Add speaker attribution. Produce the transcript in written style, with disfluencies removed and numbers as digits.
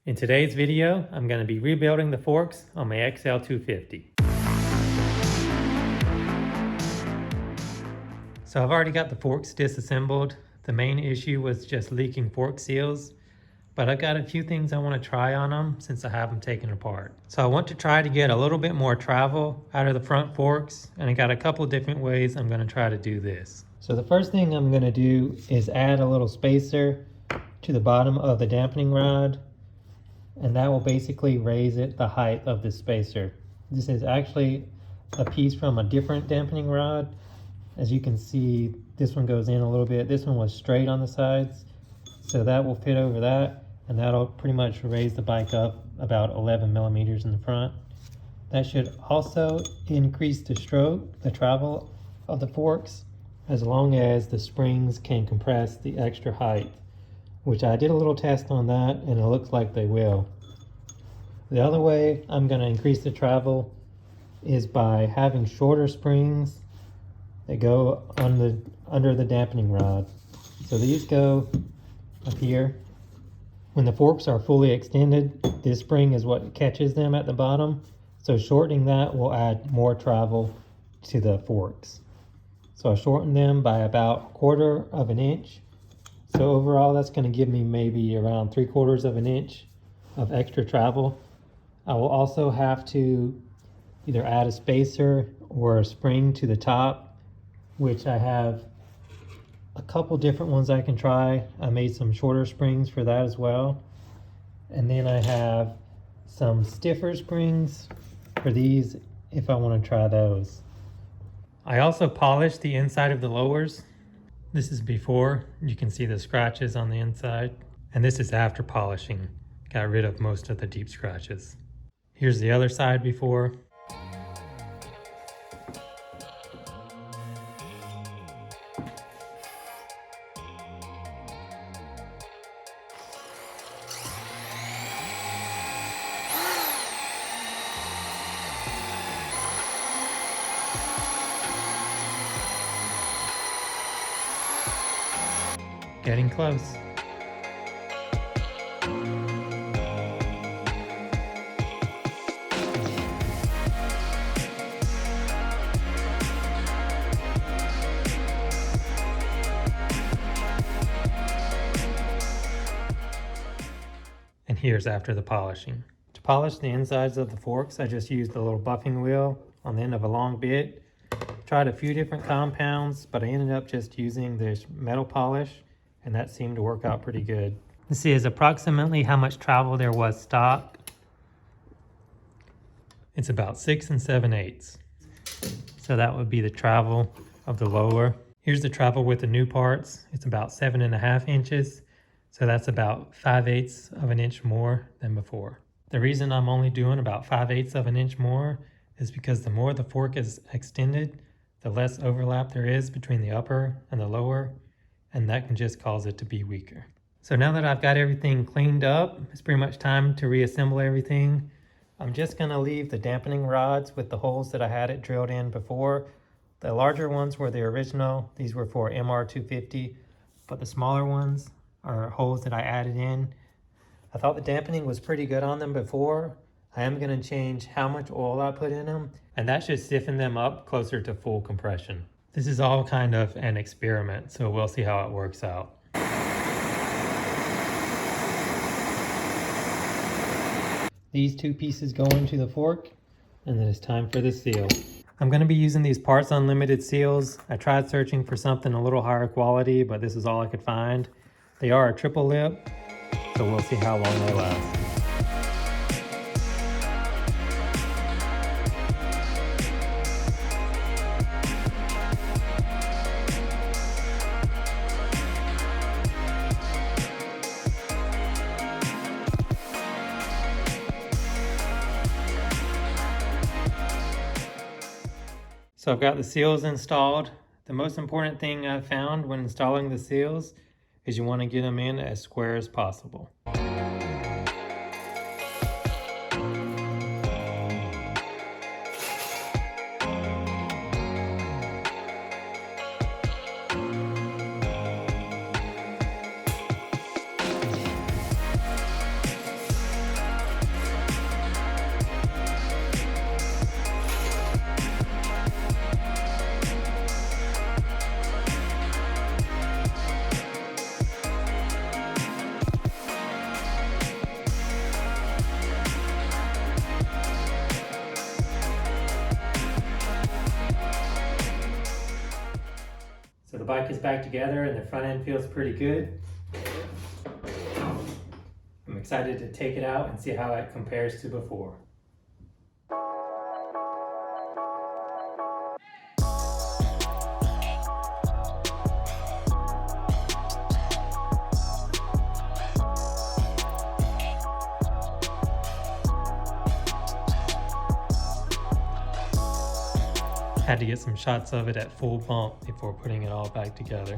Speaker 1: In today's video, I'm going to be rebuilding the forks on my XL250. So I've already got the forks disassembled. The main issue was just leaking fork seals, but I've got a few things I want to try on them since I have them taken apart. So I want to try to get a little bit more travel out of the front forks, and I got a couple different ways I'm going to try to do this. So the first thing I'm going to do is add a little spacer to the bottom of the dampening rod, and that will basically raise it the height of the spacer. This is actually a piece from a different dampening rod. As you can see, this one goes in a little bit. This one was straight on the sides, so that will fit over that, and that'll pretty much raise the bike up about 11 millimeters in the front. That should also increase the stroke, the travel of the forks, as long as the springs can compress the extra height, which I did a little test on that and it looks like they will. The other way I'm going to increase the travel is by having shorter springs that go on under the dampening rod. So these go up here. When the forks are fully extended, this spring is what catches them at the bottom. So shortening that will add more travel to the forks. So I shortened them by about 1/4 of an inch. So overall, that's going to give me maybe around 3/4 of an inch of extra travel. I will also have to either add a spacer or a spring to the top, which I have a couple different ones I can try. I made some shorter springs for that as well. And then I have some stiffer springs for these if I want to try those. I also polished the inside of the lowers. This is before. You can see the scratches on the inside. And this is after polishing. Got rid of most of the deep scratches. Here's the other side before. Getting close. And here's after the polishing. To polish the insides of the forks, I just used a little buffing wheel on the end of a long bit. Tried a few different compounds, but I ended up just using this metal polish, and that seemed to work out pretty good. This is approximately how much travel there was stock. It's about 6 7/8. So that would be the travel of the lower. Here's the travel with the new parts. It's about 7.5 inches. So that's about 5/8 of an inch more than before. The reason I'm only doing about 5/8 of an inch more is because the more the fork is extended, the less overlap there is between the upper and the lower, and that can just cause it to be weaker. So now that I've got everything cleaned up, it's pretty much time to reassemble everything. I'm just gonna leave the dampening rods with the holes that I had it drilled in before. The larger ones were the original. These were for MR250, but the smaller ones are holes that I added in. I thought the dampening was pretty good on them before. I am gonna change how much oil I put in them, and that should stiffen them up closer to full compression. This is all kind of an experiment, so we'll see how it works out. These two pieces go into the fork, and then it's time for the seal. I'm going to be using these Parts Unlimited seals. I tried searching for something a little higher quality, but this is all I could find. They are a triple lip, so we'll see how long they last. So I've got the seals installed. The most important thing I've found when installing the seals is you want to get them in as square as possible. bike is back together and the front end feels pretty good. I'm excited to take it out and see how it compares to before. Had to get some shots of it at full bump before putting it all back together.